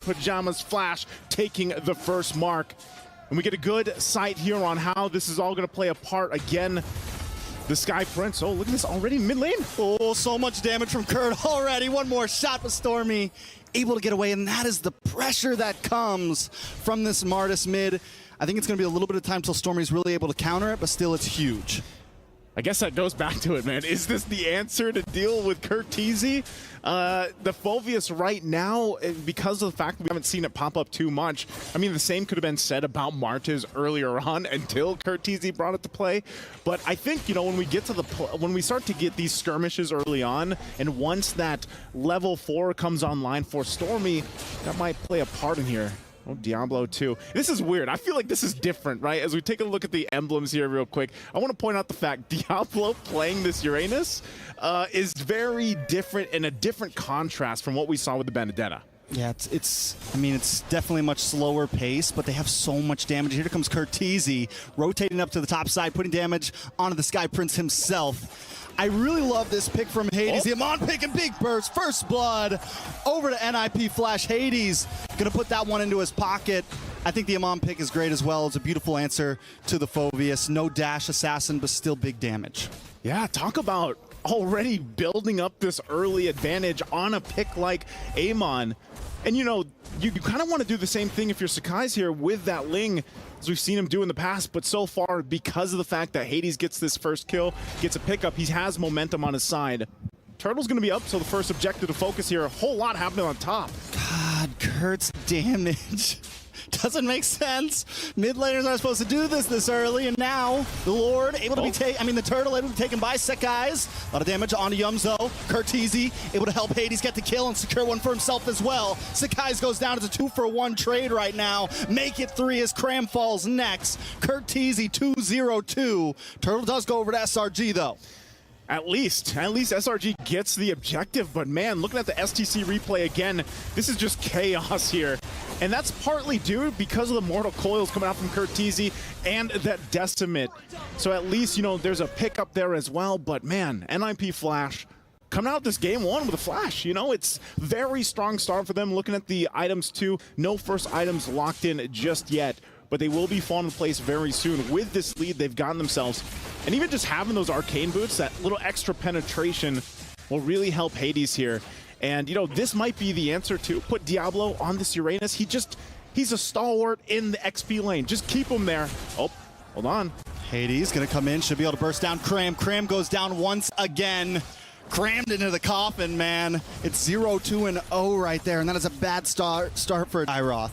Pajamas Flash taking the first mark. And we get a good sight here on how this is all going to play a part again. The Sky Prince, oh, look at this already mid lane. Oh, so much damage from Kurt already. One more shot, but Stormy able to get away, and that is the pressure that comes from this Martis mid. I think it's going to be a little bit of time till Stormy's really able to counter it, but still it's huge. I guess that goes back to it, man. Is this the answer to deal with Curteezy? The Phoveus right now, because of the fact that we haven't seen it pop up too much, I mean, the same could have been said about Martis earlier on until Curteezy brought it to play. But I think, you know, when we get to when we start to get these skirmishes early on, and once that level 4 comes online for Stormy, that might play a part in here. Oh, Diablo 2. This is weird. I feel like this is different, right? As we take a look at the emblems here real quick, I want to point out the fact Diablo playing this Uranus is very different, in a different contrast from what we saw with the Benedetta. Yeah, I mean, it's definitely a much slower pace, but they have so much damage. Here comes Curteezy, rotating up to the top side, putting damage onto the Sky Prince himself. I really love this pick from Hades. The Amon pick and big burst, first blood, over to NIP Flash. Hades gonna put that one into his pocket. I think the Amon pick is great as well. It's a beautiful answer to the Phoveus. No dash assassin, but still big damage. Yeah, talk about already building up this early advantage on a pick like Amon. And you know, you kind of want to do the same thing if you're Sakai's here with that Ling, as we've seen him do in the past, but so far, because of the fact that Hades gets this first kill, gets a pickup, he has momentum on his side. Turtle's going to be up, so the first objective to focus here, a whole lot happening on top. God, Kurt's damage doesn't make sense. Mid laners aren't supposed to do this early, and now the Lord able to be the Turtle able to be taken by Sakai's. A lot of damage onto Yums though. Curteezy able to help Hades get the kill and secure one for himself as well. Sakai's goes down. It's a 2-for-1 trade right now. Make it 3 as Cram falls next. Curteezy 2-0-2. Turtle does go over to SRG though. At least SRG gets the objective, but man, looking at the STC replay again, this is just chaos here. And that's partly due because of the Mortal Coils coming out from Curteezy and that Decimate. So at least, you know, there's a pickup there as well, but man, NIP Flash coming out this game 1 with a Flash. You know, it's very strong start for them. Looking at the items too, no first items locked in just yet, but they will be falling into place very soon. With this lead they've gotten themselves, and even just having those arcane boots, that little extra penetration will really help Hades here. And you know, this might be the answer to put Diablo on this Uranus. He's a stalwart in the XP lane. Just keep him there. Oh, hold on. Hades gonna come in, should be able to burst down Cram. Cram goes down once again. Crammed into the coffin, man. It's 0-2-0 right there, and that is a bad start for Dyroth.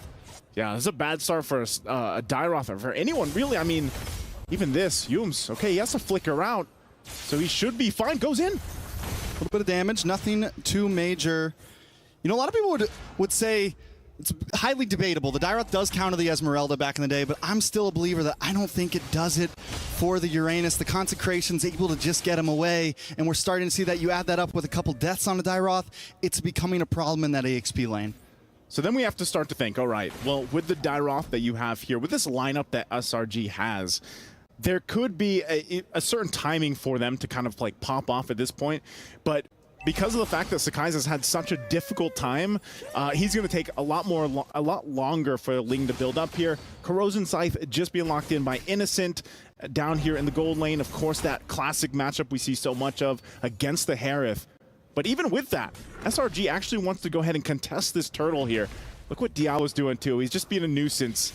Yeah, this is a bad start for a Dyroth, or for anyone, really. I mean, even this, Yums, okay, he has to flicker out, so he should be fine. Goes in. A little bit of damage, nothing too major. You know, a lot of people would say it's highly debatable. The Dyroth does counter the Esmeralda back in the day, but I'm still a believer that I don't think it does it for the Uranus. The Consecration's able to just get him away, and we're starting to see that. You add that up with a couple deaths on the Dyroth, it's becoming a problem in that AXP lane. So then we have to start to think, all right, well, with the Dyroth that you have here, with this lineup that SRG has, there could be a certain timing for them to kind of like pop off at this point. But because of the fact that Sakai's has had such a difficult time, he's going to take a lot longer for Ling to build up here. Corrosion Scythe just being locked in by Innocent down here in the gold lane. Of course, that classic matchup we see so much of against the Harith. But even with that, SRG actually wants to go ahead and contest this Turtle here. Look what Diablo's doing too. He's just being a nuisance.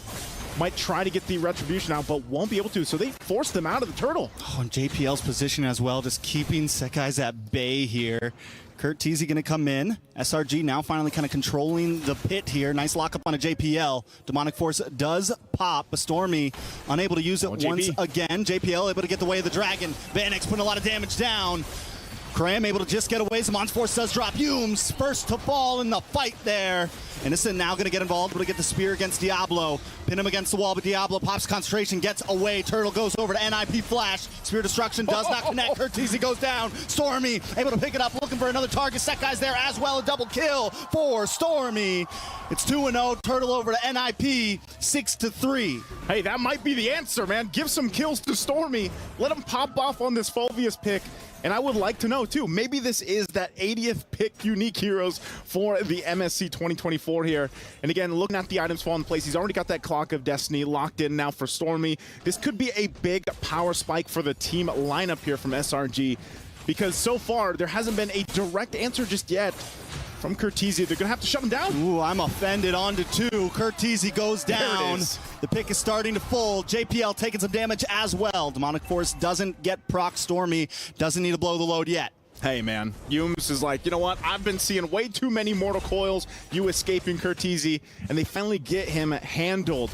Might try to get the Retribution out, but won't be able to, so they forced them out of the Turtle. Oh, and JPL's position as well, just keeping Sekai's at bay here. Curteezy gonna come in. SRG now finally kind of controlling the pit here. Nice lockup on a JPL. Demonic Force does pop, but Stormy unable to use it once again. JPL able to get the way of the Dragon. Vanex putting a lot of damage down. Cram able to just get away. Zamon's Force does drop. Yums first to fall in the fight there. Innocent now going to get involved, able to get the spear against Diablo. Pin him against the wall, but Diablo pops concentration, gets away. Turtle goes over to NIP Flash. Spear Destruction does not connect. Curteezy goes down. Stormy able to pick it up, looking for another target. Sekai's there as well. A double kill for Stormy. It's 2-0. Turtle over to NIP, 6-3. Hey, that might be the answer, man. Give some kills to Stormy. Let him pop off on this Phoveus pick. And I would like to know, too, maybe this is that 80th pick unique heroes for the MSC 2024 here. And again, looking at the items fall in place, he's already got that Clock of Destiny locked in now for Stormy. This could be a big power spike for the team lineup here from SRG, because so far there hasn't been a direct answer just yet from Curteezy. They're going to have to shut him down. Ooh, I'm offended onto 2. Curteezy goes down. The pick is starting to fold. JPL taking some damage as well. Demonic Force doesn't get proc Stormy. Doesn't need to blow the load yet. Hey, man. Yums is like, you know what? I've been seeing way too many Mortal Coils. You escaping Curteezy. And they finally get him handled.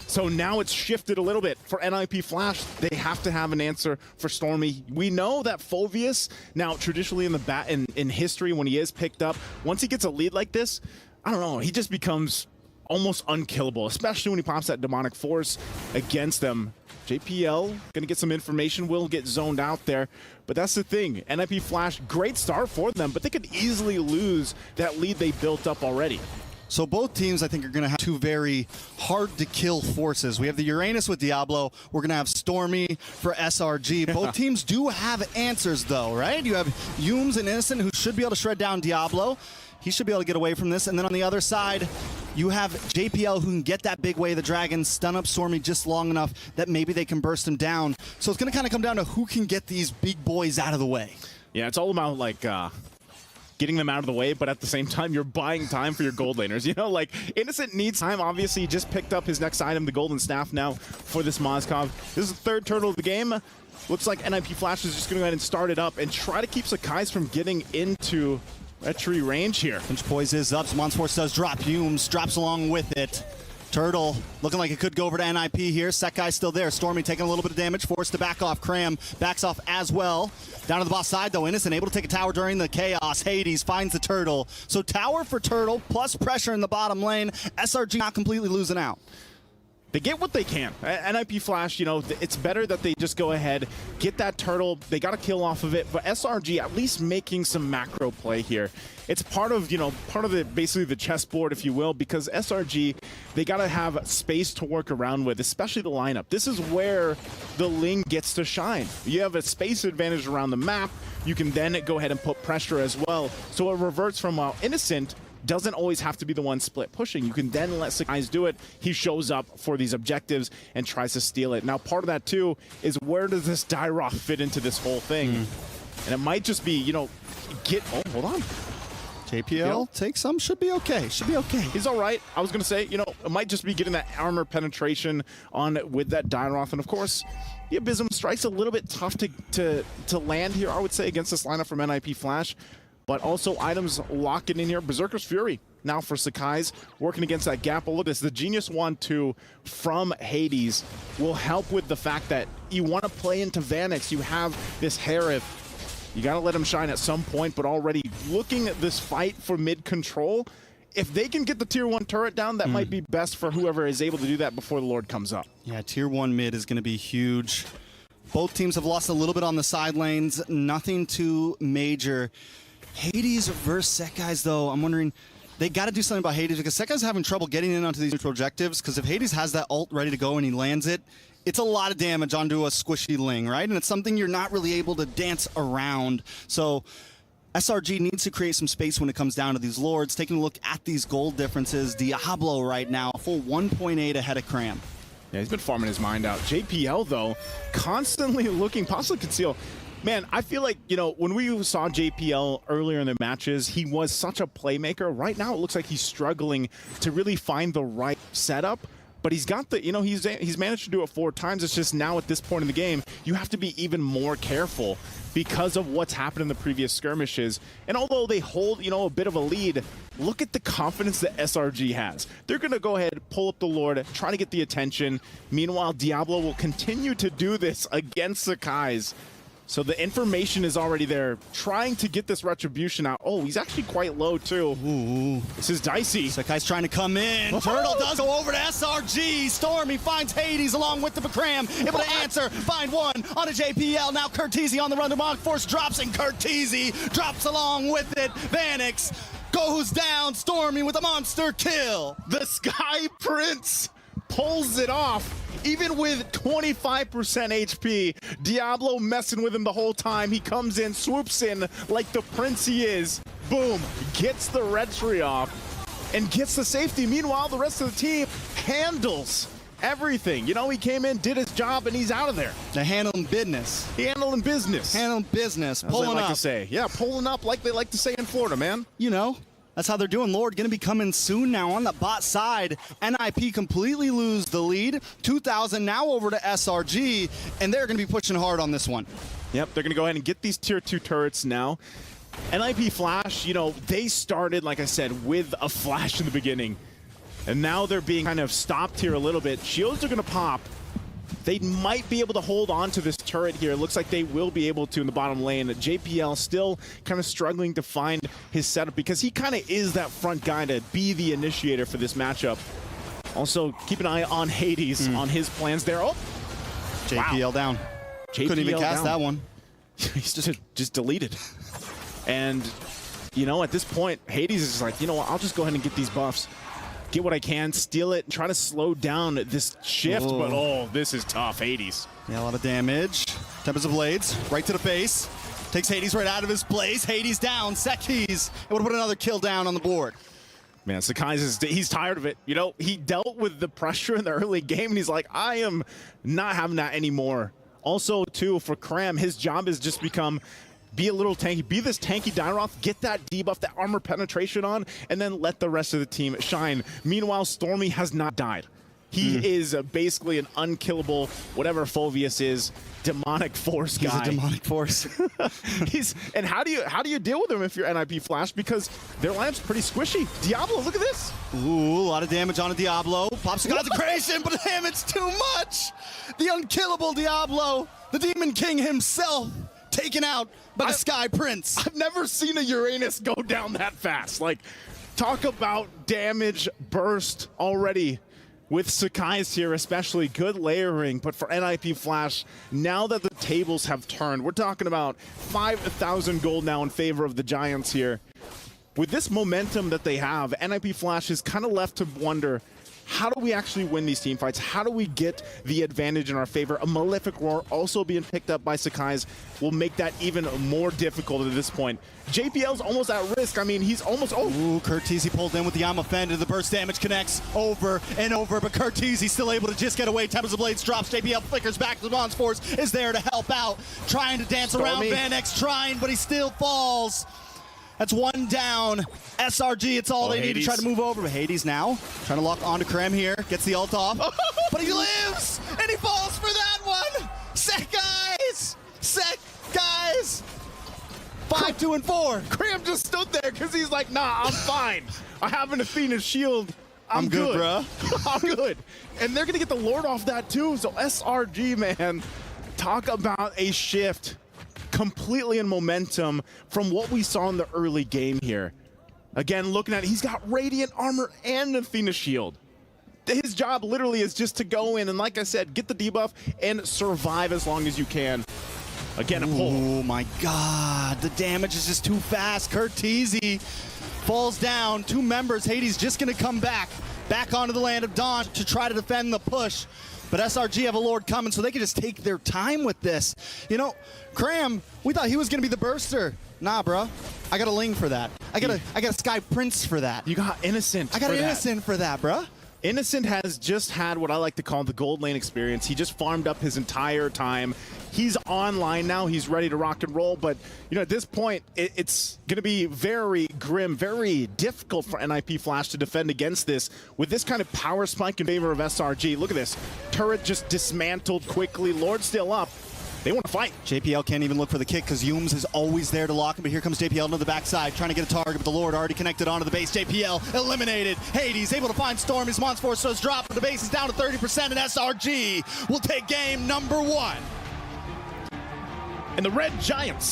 So now it's shifted a little bit for NIP Flash. They have to have an answer for Stormy. We know that Phoveus, now traditionally in history when he is picked up, once he gets a lead like this, I don't know, he just becomes almost unkillable, especially when he pops that Demonic Force against them. JPL gonna get some information, will get zoned out there, but that's the thing. NIP Flash, great start for them, but they could easily lose that lead they built up already. So both teams, I think, are going to have 2 very hard-to-kill forces. We have the Uranus with Diablo. We're going to have Stormy for SRG. Both teams do have answers, though, right? You have Yums and Innocent, who should be able to shred down Diablo. He should be able to get away from this. And then on the other side, you have JPL, who can get that big way of the dragon, stun up Stormy just long enough that maybe they can burst him down. So it's going to kind of come down to who can get these big boys out of the way. Yeah, it's all about, like, getting them out of the way, but at the same time, you're buying time for your gold laners. You know, like, Innocent needs time. Obviously, he just picked up his next item, the Golden Staff now for this Mozkov. This is the 3rd turtle of the game. Looks like NIP Flash is just going to go ahead and start it up and try to keep Sakai's from getting into retry range here. Pinch Poise is up. Demonic Force does drop. Yums drops along with it. Turtle looking like it could go over to NIP here. Sekai's still there. Stormy taking a little bit of damage, forced to back off. Cram backs off as well. Down to the boss side, though. Innocent able to take a tower during the chaos. Hades finds the Turtle. So tower for Turtle, plus pressure in the bottom lane. SRG not completely losing out. They get what they can. NIP Flash, you know, it's better that they just go ahead, get that Turtle. They got a kill off of it, but SRG at least making some macro play here. It's part of, you know, basically the chessboard, if you will, because SRG, they got to have space to work around with, especially the lineup. This is where the Ling gets to shine. You have a space advantage around the map. You can then go ahead and put pressure as well. So it reverts from Innocent doesn't always have to be the one split pushing. You can then let Sakai's do it. He shows up for these objectives and tries to steal it. Now, part of that, too, is where does this Dyroth fit into this whole thing? And it might just be, you know, oh, hold on. JPL take some, should be okay. Should be okay. He's all right. I was going to say, you know, it might just be getting that armor penetration on with that Dyroth. And, of course, the Abysm Strike's a little bit tough to land here, I would say, against this lineup from NIP Flash. But also items locking in here. Berserker's Fury now for Sakai's, working against that gap. Look at this. The Genius Wand 2 from Hades will help with the fact that you want to play into Vanix. You have this Harith. You got to let him shine at some point, but already looking at this fight for mid control, if they can get the tier 1 turret down, that might be best for whoever is able to do that before the Lord comes up. Yeah, tier 1 mid is going to be huge. Both teams have lost a little bit on the side lanes. Nothing too major. Hades versus Sekai's, though, I'm wondering, they got to do something about Hades because Sekai's having trouble getting in onto these neutral objectives, because if Hades has that ult ready to go and he lands it, it's a lot of damage onto a squishy Ling, right? And it's something you're not really able to dance around. So SRG needs to create some space when it comes down to these Lords. Taking a look at these gold differences, Diablo right now, full 1.8 ahead of Cram. Yeah, he's been farming his mind out. JPL, though, constantly looking, possibly conceal. Man, I feel like, you know, when we saw JPL earlier in the matches, he was such a playmaker. Right now, it looks like he's struggling to really find the right setup. But he's got the, you know, he's managed to do it 4 times. It's just now at this point in the game, you have to be even more careful because of what's happened in the previous skirmishes. And although they hold, you know, a bit of a lead, look at the confidence that SRG has. They're going to go ahead, pull up the Lord, try to get the attention. Meanwhile, Diablo will continue to do this against Sakai's. So the information is already there, trying to get this retribution out. Oh, he's actually quite low, too. Ooh. This is dicey. Sakai's trying to come in. Oh. Turtle does go over to SRG. Stormy finds Hades along with the Bakram. Able to answer, find one on a JPL. Now Curteezy on the run. Demonic Force drops, and Curteezy drops along with it. Vanix goes down. Stormy with a monster kill. The Sky Prince pulls it off. Even with 25% HP, Diablo messing with him the whole time. He comes in, swoops in like the prince he is. Boom, gets the red tree off and gets the safety. Meanwhile, the rest of the team handles everything. You know, he came in, did his job, and he's out of there. They're handling business. He handling business. Handling business. Pulling like up. To say. Yeah, pulling up like they like to say in Florida, man. You know, that's how they're doing. Lord going to be coming soon now on the bot side. NIP completely lose the lead. 2,000 now over to SRG, and they're going to be pushing hard on this one. Yep, they're going to go ahead and get these tier 2 turrets now. NIP Flash, you know, they started, like I said, with a flash in the beginning. And now they're being kind of stopped here a little bit. Shields are going to pop. They might be able to hold on to this turret here. It looks like they will be able to in the bottom lane. JPL still kind of struggling to find his setup because he kind of is that front guy to be the initiator for this matchup. Also, keep an eye on Hades on his plans there. Oh, JPL wow. Down. JPL Couldn't even cast down. that one. He's just deleted. And, you know, at this point, Hades is just like, you know what, I'll just go ahead and get these buffs. Get what I can, steal it, try to slow down this shift, but oh, this is tough, Hades. Yeah, a lot of damage. Tempest of Blades, right to the face. Takes Hades right out of his place. Hades down, Sekis, and would put another kill down on the board. Man, Sakai's he's tired of it. You know, he dealt with the pressure in the early game, and he's like, I am not having that anymore. Also, too, for Cram, his job has just become be a little tanky, be this tanky Dynaroth, get that debuff, that armor penetration on, and then let the rest of the team shine. Meanwhile, Stormy has not died. He is basically an unkillable, whatever Phoveus is, demonic force guy. He's a demonic force. And how do you deal with him if you're NIP Flash? Because their lineup's pretty squishy. Diablo, look at this. Ooh, a lot of damage on a Diablo. Pops a consecration, but damn, it's too much. The unkillable Diablo, the Demon King himself, taken out by the Sky Prince. I've never seen a Uranus go down that fast. Like, talk about damage burst already with Sakai's here, especially good layering. But for NIP Flash, now that the tables have turned, we're talking about 5,000 gold now in favor of the Giants here. With this momentum that they have, NIP Flash is kind of left to wonder, how do we actually win these team fights? How do we get the advantage in our favor? A Malefic Roar also being picked up by Sakai's will make that even more difficult at this point. JPL's almost at risk. I mean, he's almost... Oh. Ooh, Curtizi pulled in with the Yama Fend, and the burst damage connects over and over, but Curtizi's still able to just get away. Tempest of Blades drops. JPL flickers back. The Bronze Force is there to help out. Trying to dance around Van X, trying, but he still falls. That's one down. SRG, it's all they need to try to move over. But Hades now trying to lock onto Krem here. Gets the ult off. But he lives! And he falls for that one! Sec, guys! Sec, guys! 5, 2, and 4. Krem just stood there because he's like, nah, I'm fine. I have an Athena shield. I'm good, bro. I'm good. And they're going to get the Lord off that too. So SRG, man, talk about a shift completely in momentum from what we saw in the early game here. Again, looking at it, he's got Radiant Armor and Athena Shield. His job literally is just to go in and, like I said, get the debuff and survive as long as you can. Again, a pull. Oh my god, the damage is just too fast. Curtizi falls down. 2 members. Hades just gonna come back onto the Land of Dawn to try to defend the push. But SRG have a Lord coming, so they can just take their time with this. You know, Cram, we thought he was gonna be the burster. Nah, bro. I got a Ling for that. I got a Sky Prince for that. You got Innocent. I got an Innocent for that, bro. Innocent has just had what I like to call the gold lane experience. He just farmed up his entire time. He's online now. He's ready to rock and roll. But, you know, at this point, it's going to be very grim, very difficult for NIP Flash to defend against this. With this kind of power spike in favor of SRG. Look at this. Turret just dismantled quickly. Lord still up. They want to fight. JPL can't even look for the kick because Yums is always there to lock him, but here comes JPL to the backside, trying to get a target, but the Lord already connected onto the base. JPL eliminated. Hades able to find Storm. His Mons Force does drop, but the base is down to 30%, and SRG will take game number 1. And the Red Giants